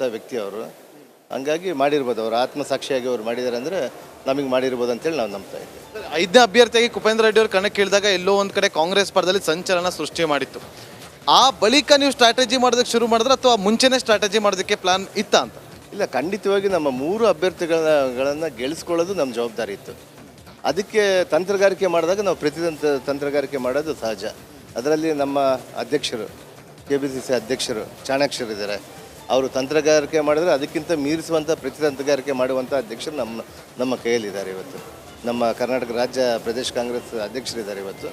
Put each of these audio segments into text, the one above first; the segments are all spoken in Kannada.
ಮಾಡಿರೋಂಥ ವ್ಯಕ್ತಿ ಅವರು. ಹಂಗಾಗಿ ಮಾಡಿರ್ಬೋದು, ಅವರು ಆತ್ಮಸಾಕ್ಷಿಯಾಗಿ ಅವ್ರು ಮಾಡಿದ್ದಾರೆ ಅಂದರೆ ನಮಗೆ ಮಾಡಿರ್ಬೋದು ಅಂತೇಳಿ ನಾವು ನಂಬ್ತಾ ಇದ್ದೀವಿ. 5ನೇ ಅಭ್ಯರ್ಥಿಯಾಗಿ ಕುಪೇಂದ್ರ ರೆಡ್ಡಿ ಅವರು ಕಣಕ್ಕೆ ಇಳಿದಾಗ ಎಲ್ಲೋ ಒಂದು ಕಡೆ ಕಾಂಗ್ರೆಸ್ ಪರದಲ್ಲಿ ಸಂಚಲನ ಸೃಷ್ಟಿ ಮಾಡಿತ್ತು. ಆ ಬಳಿಕ ನೀವು ಸ್ಟ್ರಾಟಜಿ ಮಾಡೋದಕ್ಕೆ ಶುರು ಮಾಡಿದ್ರೆ ಅಥವಾ ಮುಂಚೆನೇ ಸ್ಟ್ರಾಟಜಿ ಮಾಡೋದಕ್ಕೆ ಪ್ಲಾನ್ ಇತ್ತ ಅಂತ? ಇಲ್ಲ, ಖಂಡಿತವಾಗಿ ನಮ್ಮ 3 ಅಭ್ಯರ್ಥಿಗಳನ್ನು ಗೆಲ್ಲಿಸ್ಕೊಳ್ಳೋದು ನಮ್ಮ ಜವಾಬ್ದಾರಿ ಇತ್ತು. ಅದಕ್ಕೆ ತಂತ್ರಗಾರಿಕೆ ಮಾಡಿದಾಗ ನಾವು ತಂತ್ರಗಾರಿಕೆ ಮಾಡೋದು ಸಹಜ. ಅದರಲ್ಲಿ ನಮ್ಮ ಅಧ್ಯಕ್ಷರು, KPCC ಅಧ್ಯಕ್ಷರು ಚಾಣಾಕ್ಷರಿದ್ದಾರೆ. ಅವರು ತಂತ್ರಗಾರಿಕೆ ಮಾಡಿದ್ರೆ ಅದಕ್ಕಿಂತ ಮೀರಿಸುವಂಥ ತಂತ್ರಗಾರಿಕೆ ಮಾಡುವಂಥ ಅಧ್ಯಕ್ಷರು ನಮ್ಮ ಕೈಯಲ್ಲಿದ್ದಾರೆ. ಇವತ್ತು ನಮ್ಮ ಕರ್ನಾಟಕ ರಾಜ್ಯ ಪ್ರದೇಶ ಕಾಂಗ್ರೆಸ್ ಅಧ್ಯಕ್ಷರಿದ್ದಾರೆ. ಇವತ್ತು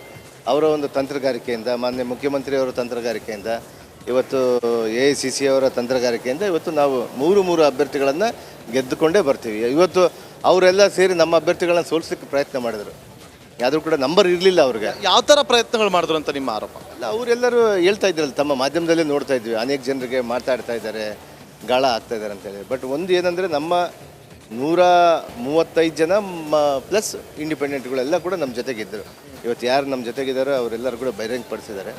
ಅವರ ಒಂದು ತಂತ್ರಗಾರಿಕೆಯಿಂದ, ಮಾನ್ಯ ಮುಖ್ಯಮಂತ್ರಿಯವರ ತಂತ್ರಗಾರಿಕೆಯಿಂದ, ಇವತ್ತು AICC ಅವರ ತಂತ್ರಗಾರಿಕೆಯಿಂದ ಇವತ್ತು ನಾವು 3 ಅಭ್ಯರ್ಥಿಗಳನ್ನು ಗೆದ್ದುಕೊಂಡೇ ಬರ್ತೀವಿ. ಇವತ್ತು ಅವರೆಲ್ಲ ಸೇರಿ ನಮ್ಮ ಅಭ್ಯರ್ಥಿಗಳನ್ನ ಸೋಲಿಸಲಿಕ್ಕೆ ಪ್ರಯತ್ನ ಮಾಡಿದರು. ಯಾದರೂ ಕೂಡ ನಂಬರ್ ಇರಲಿಲ್ಲ ಅವ್ರಿಗೆ. ಯಾವ ಥರ ಪ್ರಯತ್ನಗಳು ಮಾಡಿದ್ರು ಅಂತ ನಿಮ್ಮ ಆರೋಪ? ಅಲ್ಲ, ಅವರೆಲ್ಲರೂ ಹೇಳ್ತಾ ಇದ್ರಲ್ಲ, ತಮ್ಮ ಮಾಧ್ಯಮದಲ್ಲೇ ನೋಡ್ತಾ ಇದ್ವಿ, ಅನೇಕ ಜನರಿಗೆ ಮಾತಾಡ್ತಾ ಇದ್ದಾರೆ, ಗಾಳ ಆಗ್ತಾ ಇದ್ದಾರೆ ಅಂತೇಳಿ. ಬಟ್ ಒಂದು ಏನಂದರೆ, ನಮ್ಮ 135 ಜನ ಪ್ಲಸ್ ಇಂಡಿಪೆಂಡೆಂಟ್ಗಳೆಲ್ಲ ಕೂಡ ನಮ್ಮ ಜೊತೆಗಿದ್ದರು. ಇವತ್ತು ಯಾರು ನಮ್ಮ ಜೊತೆಗಿದ್ದಾರೋ ಅವರೆಲ್ಲರೂ ಕೂಡ ಬಹಿರಂಗಪಡಿಸಿದ್ದಾರೆ.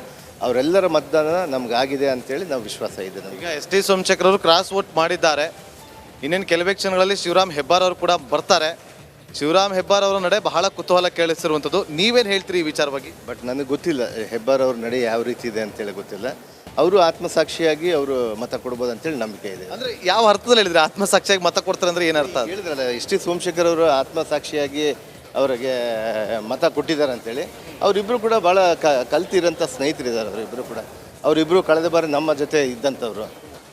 ಅವರೆಲ್ಲರ ಮತದಾನ ನಮಗಾಗಿದೆ ಅಂತೇಳಿ ನಾವು ವಿಶ್ವಾಸ ಇದೆ ನಮಗೆ. ಈಗ ST ಸೋಮಶೇಖರ್ ಅವರು ಕ್ರಾಸ್ ವೋಟ್ ಮಾಡಿದ್ದಾರೆ. ಇನ್ನೇನು ಕೆಲವೇ ಕ್ಷಣಗಳಲ್ಲಿ ಶಿವರಾಮ್ ಹೆಬ್ಬಾರ್ ಅವರು ಕೂಡ ಬರ್ತಾರೆ. ಶಿವರಾಮ್ ಹೆಬ್ಬಾರ್ ಅವರ ನಡೆ ಬಹಳ ಕುತೂಹಲ ಕೇಳಿಸಿರುವಂಥದ್ದು. ನೀವೇನು ಹೇಳ್ತೀರಿ ಈ ವಿಚಾರವಾಗಿ? ಬಟ್ ನನಗೆ ಗೊತ್ತಿಲ್ಲ ಹೆಬ್ಬಾರ್ ಅವ್ರ ನಡೆ ಯಾವ ರೀತಿ ಇದೆ ಅಂತೇಳಿ ಗೊತ್ತಿಲ್ಲ. ಅವರು ಆತ್ಮಸಾಕ್ಷಿಯಾಗಿ ಅವರು ಮತ ಕೊಡ್ಬೋದು ಅಂತೇಳಿ ನಂಬಿಕೆ ಇದೆ. ಅಂದರೆ ಯಾವ ಅರ್ಥದಲ್ಲಿ ಹೇಳಿದ್ರೆ ಆತ್ಮಸಾಕ್ಷಿಯಾಗಿ ಮತ ಕೊಡ್ತಾರೆ ಅಂದರೆ ಏನರ್ಥ? ಹೇಳಿದ್ರಲ್ಲ, ST ಸೋಮಶೇಖರ್ ಅವರು ಆತ್ಮಸಾಕ್ಷಿಯಾಗಿ ಅವರಿಗೆ ಮತ ಕೊಟ್ಟಿದ್ದಾರೆ ಅಂತೇಳಿ. ಅವರಿಬ್ಬರು ಕೂಡ ಭಾಳ ಕಲ್ತಿರೋಂಥ ಸ್ನೇಹಿತರಿದ್ದಾರೆ. ಅವರಿಬ್ಬರು ಕಳೆದ ಬಾರಿ ನಮ್ಮ ಜೊತೆ ಇದ್ದಂಥವ್ರು.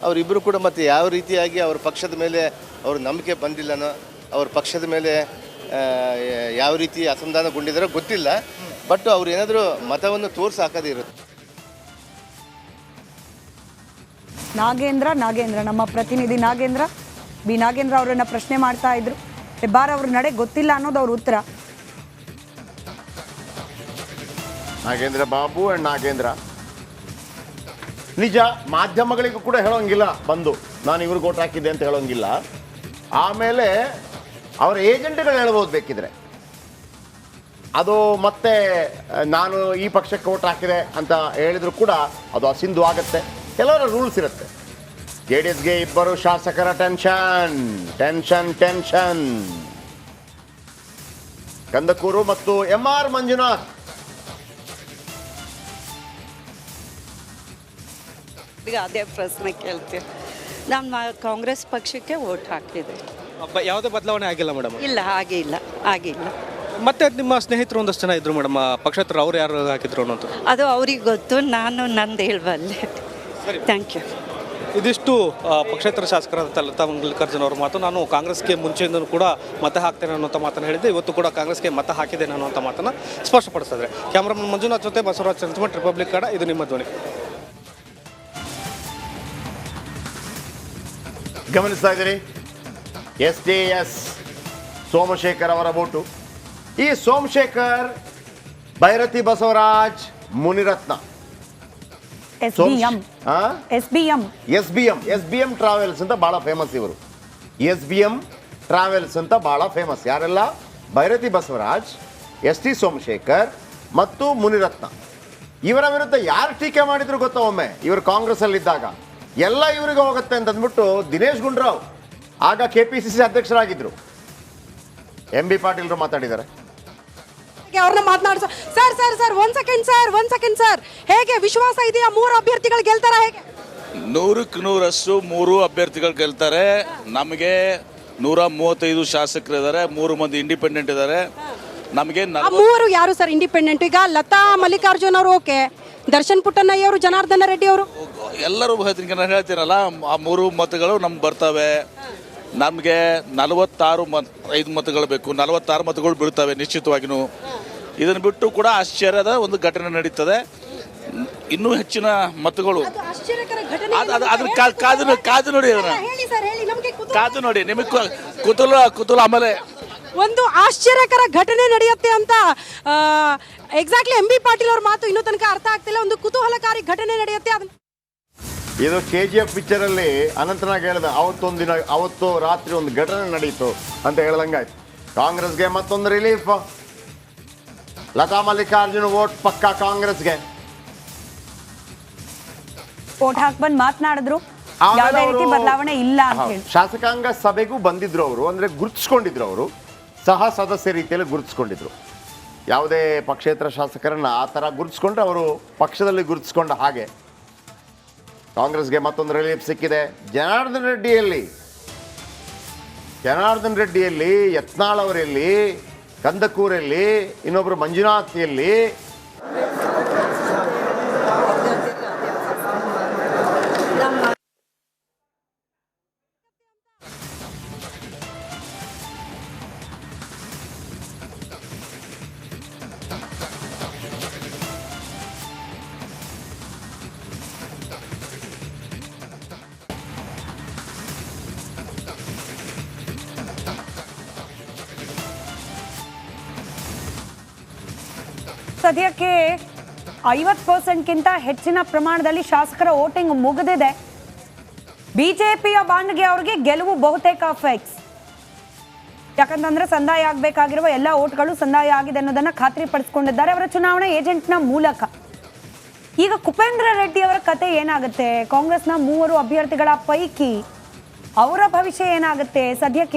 ಅವರಿಬ್ಬರು ಕೂಡ ಮತ್ತೆ ಯಾವ ರೀತಿಯಾಗಿ ಅವ್ರ ಪಕ್ಷದ ಮೇಲೆ ಅವ್ರ ನಂಬಿಕೆ ಬಂದಿಲ್ಲನೋ, ಅವ್ರ ಪಕ್ಷದ ಮೇಲೆ ಯಾವ ರೀತಿ ಅಸಮಾಧಾನಗೊಂಡಿದ್ದಾರೋ ಗೊತ್ತಿಲ್ಲ. ಬಟ್ ಅವ್ರು ಏನಾದರೂ ಮತವನ್ನು ತೋರಿಸಿ ಹಾಕೋದೇ ಇರುತ್ತೆ. ನಾಗೇಂದ್ರ ನಮ್ಮ ಪ್ರತಿನಿಧಿ ನಾಗೇಂದ್ರ ಅವರನ್ನ ಪ್ರಶ್ನೆ ಮಾಡ್ತಾ ಇದ್ರು. ಹೆಬ್ಬಾರ್ ಅವ್ರ ನಡೆ ಗೊತ್ತಿಲ್ಲ ಅನ್ನೋದು ಅವ್ರ ಉತ್ತರ. ನಾಗೇಂದ್ರ ಬಾಬು ಅಂಡ್ ನಾಗೇಂದ್ರ ನಿಜ, ಮಾಧ್ಯಮಗಳಿಗೂ ಕೂಡ ಹೇಳೋಂಗಿಲ್ಲ ಬಂದು ನಾನು ಇವ್ರಿಗೆ ಓಟ್ ಹಾಕಿದ್ದೆ ಅಂತ ಹೇಳೋಂಗಿಲ್ಲ. ಆಮೇಲೆ ಅವರ ಏಜೆಂಟ್ಗಳು ಹೇಳ್ಬೋದು ಬೇಕಿದ್ರೆ, ಅದು ಮತ್ತೆ ನಾನು ಈ ಪಕ್ಷಕ್ಕೆ ಓಟ್ ಹಾಕಿದೆ ಅಂತ ಹೇಳಿದ್ರು ಕೂಡ ಅದು ಅಸಿಂಧು ಆಗುತ್ತೆ. ಕೆಲವರ ರೂಲ್ಸ್ ಇರುತ್ತೆ. JDSಗೆ 2 ಶಾಸಕರ ಟೆನ್ಷನ್. ಕಂದಕೂರು ಮತ್ತು MR ಮಂಜುನಾಥ್. ಈಗ ಅದೇ ಪ್ರಶ್ನೆ ಕೇಳ್ತೀವಿ. ನಾನು ಕಾಂಗ್ರೆಸ್ ಪಕ್ಷಕ್ಕೆ ವೋಟ್ ಹಾಕಿದೆ. ಯಾವುದೇ ಬದಲಾವಣೆ ಆಗಿಲ್ಲ ಮೇಡಮ್? ಇಲ್ಲ, ಆಗಿಲ್ಲ. ಮತ್ತೆ ನಿಮ್ಮ ಸ್ನೇಹಿತರು ಒಂದಷ್ಟು ಜನ ಇದ್ರು ಮೇಡಮ್, ಪಕ್ಷೇತರ ಅವ್ರು ಯಾರು ಹಾಕಿದ್ರು ಅನ್ನೋದು ಅದು ಅವ್ರಿಗೆ ಗೊತ್ತು, ನಾನು ನಂದು ಹೇಳಬಲ್ಲೆ. Thank you. ಇದಿಷ್ಟು ಪಕ್ಷೇತರ ಶಾಸಕರಾದ ಲತಾ ಮಲ್ಲಿಕಾರ್ಜುನ್ ಅವ್ರ ಮಾತು. ನಾನು ಕಾಂಗ್ರೆಸ್ಗೆ ಮುಂಚೆಯಿಂದಲೂ ಕೂಡ ಮತ ಹಾಕ್ತೇನೆ ಅನ್ನೋಂಥ ಮಾತನ್ನು ಹೇಳಿದ್ದೆ. ಇವತ್ತು ಕೂಡ ಕಾಂಗ್ರೆಸ್ಗೆ ಮತ ಹಾಕಿದ್ದೇನೆ ಅನ್ನೋಂಥ ಮಾತನ್ನು ಸ್ಪಷ್ಟಪಡಿಸಿದ್ರೆ. ಕ್ಯಾಮ್ರಾಮನ್ ಮಂಜುನಾಥ್ ಜೊತೆ ಬಸವರಾಜ್ ಚಂದ್ರಮಠ್, ರಿಪಬ್ಲಿಕ್ ಕನ್ನಡ, ಇದು ನಿಮ್ಮ ಧ್ವನಿ. ಗಮನಿಸ್ತಾ ಇದ್ದೀರಿ, SDS ಸೋಮಶೇಖರ್ ಅವರ ವೋಟು. ಈ ಸೋಮಶೇಖರ್, ಭೈರತಿ ಬಸವರಾಜ್, ಮುನಿರತ್ನ, SBM ಟ್ರಾವೆಲ್ಸ್ ಅಂತ ಬಹಳ ಫೇಮಸ್. ಇವರು SBM ಟ್ರಾವೆಲ್ಸ್ ಅಂತ ಬಹಳ ಫೇಮಸ್. ಯಾರೆಲ್ಲ? ಭೈರತಿ ಬಸವರಾಜ್, ST ಸೋಮಶೇಖರ್ ಮತ್ತು ಮುನಿರತ್ನ. ಇವರ ವಿರುದ್ಧ ಯಾರು ಟೀಕೆ ಮಾಡಿದ್ರು ಗೊತ್ತಾ? ಒಮ್ಮೆ ಇವರು ಕಾಂಗ್ರೆಸ್ ಅಲ್ಲಿದ್ದಾಗ ಎಲ್ಲ ಇವರಿಗೆ ಹೋಗುತ್ತೆ ಅಂತ ಅಂದ್ಬಿಟ್ಟು ದಿನೇಶ್ ಗುಂಡೂರಾವ್, ಆಗ KPCC ಅಧ್ಯಕ್ಷರಾಗಿದ್ರು, MB ಪಾಟೀಲ್ರು ಮಾತಾಡಿದ್ದಾರೆ. ಅವ್ರನ್ನ ಮಾತನಾಡ್ಸೋ ಸರ್ ಒಂದ್ ಸೆಕೆಂಡ್ ಸರ್, ಹೇಗೆ ವಿಶ್ವಾಸ ಇದೆಯಾ 3 ಅಭ್ಯರ್ಥಿಗಳು ಗೆಲ್ತಾರ? ಹೇಗೆ? 100ಕ್ಕೆ 100ರಷ್ಟು 3 ಅಭ್ಯರ್ಥಿಗಳು ಗೆಲ್ತಾರೆ. ನಮಗೆ 135 ಶಾಸಕರಿದ್ದಾರೆ, 3 ಮಂದಿ ಇಂಡಿಪೆಂಡೆಂಟ್ ಇದ್ದಾರೆ. ನಮಗೆ 3 ಯಾರು ಸರ್ ಇಂಡಿಪೆಂಡೆಂಟ್? ಈಗ ಲತಾ ಮಲ್ಲಿಕಾರ್ಜುನ್ ಅವರು ಓಕೆ, ದರ್ಶನ್ ಪುಟ್ಟಣ್ಣಯ್ಯ ಅವರು, ಜನಾರ್ದನ ರೆಡ್ಡಿ ಅವರು, ಎಲ್ಲರೂ ಹೇಳ್ತೀನಲ್ಲ, ಆ 3 ಮತಗಳು ನಮ್ಗೆ ಬರ್ತವೆ. ನಮಗೆ 45 ಮತಗಳು ಬೇಕು. 46 ಮತಗಳು ಬೀಳ್ತವೆ ನಿಶ್ಚಿತವಾಗಿಯೂ. ಇದನ್ನು ಬಿಟ್ಟು ಕೂಡ ಆಶ್ಚರ್ಯದ ಒಂದು ಘಟನೆ ನಡೀತದೆ. ಇನ್ನೂ ಹೆಚ್ಚಿನ ಮತಗಳು ಕಾದು ನೋಡಿ, ಕಾದು ನೋಡಿ, ನಿಮಗೆ ಕುತೂಹಲ. ಆಮೇಲೆ ಒಂದು ಆಶ್ಚರ್ಯಕರ ಘಟನೆ ನಡೆಯುತ್ತೆ ಅಂತ ಎಕ್ಸಾಕ್ಟ್ಲಿ MB ಪಾಟೀಲ್ ಅವ್ರ ಮಾತು ಇನ್ನೂ ತನಕ ಅರ್ಥ ಆಗ್ತಿಲ್ಲ. ಒಂದು ಕುತೂಹಲಕಾರಿ ಘಟನೆ ನಡೆಯುತ್ತೆ. ಇದು KGF ಪಿಕ್ಚರಲ್ಲಿ ಅನಂತನಾಗ್ ಹೇಳಿದ ಅವತ್ತು ರಾತ್ರಿ ಒಂದು ಘಟನೆ ನಡೀತು ಅಂತ ಹೇಳ್ದಂಗಾಯ್ತು. ಕಾಂಗ್ರೆಸ್ಗೆ ಮತ್ತೊಂದು ರಿಲೀಫ್. ಲತಾ ಮಲ್ಲಿಕಾರ್ಜುನ್ ವೋಟ್ ಪಕ್ಕಾ ಕಾಂಗ್ರೆಸ್ಗೆ. ವೋಟ್ ಹಾಕಿ ಬಂದು ಮಾತನಾಡಿದ್ರು. ಆಮೇಲೆ ಯಾವುದೇ ರೀತಿ ಅವರು- ಬದಲಾವಣೆ ಇಲ್ಲ ಅಂತ ಹೌದು. ಹೇಳಿ. ಶಾಸಕಾಂಗ ಸಭೆಗೂ ಬಂದಿದ್ರು ಅವರು, ಅಂದ್ರೆ ಗುರುತಿಸ್ಕೊಂಡಿದ್ರು ಅವರು, ಸಹ ಸದಸ್ಯ ರೀತಿಯಲ್ಲಿ ಗುರುತಿಸ್ಕೊಂಡಿದ್ರು. ಯಾವುದೇ ಪಕ್ಷೇತರ ಶಾಸಕರನ್ನ ಆ ಥರ ಗುರುತಿಸ್ಕೊಂಡ್ರೆ ಅವರು ಪಕ್ಷದಲ್ಲಿ ಗುರುತಿಸ್ಕೊಂಡ ಹಾಗೆ. ಕಾಂಗ್ರೆಸ್ಗೆ ಮತ್ತೊಂದು ರಿಲೀಫ್ ಸಿಕ್ಕಿದೆ ಜನಾರ್ದನ್ ರೆಡ್ಡಿಯಲ್ಲಿ, ಯತ್ನಾಳ್ ಅವರಲ್ಲಿ, ಕಂದಕೂರಲ್ಲಿ, ಇನ್ನೊಬ್ರು ಮಂಜುನಾಥ್ಯಲ್ಲಿ. ಸದ್ಯಕ್ಕೆ 50%ಗಿಂತ ಹೆಚ್ಚಿನ ಪ್ರಮಾಣದಲ್ಲಿ ಶಾಸಕರ ವೋಟಿಂಗ್ ಮುಗಿದಿದೆ. ಬಿಜೆಪಿಯ ಬಾಂಡ್ಗೆ ಅವ್ರಿಗೆ ಗೆಲುವು ಬಹುತೇಕ ಫಿಕ್ಸ್. ಯಾಕಂತಂದ್ರೆ ಸಂದಾಯ ಆಗಬೇಕಾಗಿರುವ ಎಲ್ಲ ವೋಟ್ಗಳು ಸಂದಾಯ ಆಗಿದೆ ಅನ್ನೋದನ್ನ ಖಾತ್ರಿಪಡಿಸಿಕೊಂಡಿದ್ದಾರೆ ಅವರ ಚುನಾವಣಾ ಏಜೆಂಟ್ನ ಮೂಲಕ. ಈಗ ಕುಪೇಂದ್ರ ರೆಡ್ಡಿ ಅವರ ಕತೆ ಏನಾಗುತ್ತೆ? ಕಾಂಗ್ರೆಸ್ನ 3 ಅಭ್ಯರ್ಥಿಗಳ ಪೈಕಿ ಅವರ ಭವಿಷ್ಯ ಏನಾಗುತ್ತೆ? ಸದ್ಯಕ್ಕೆ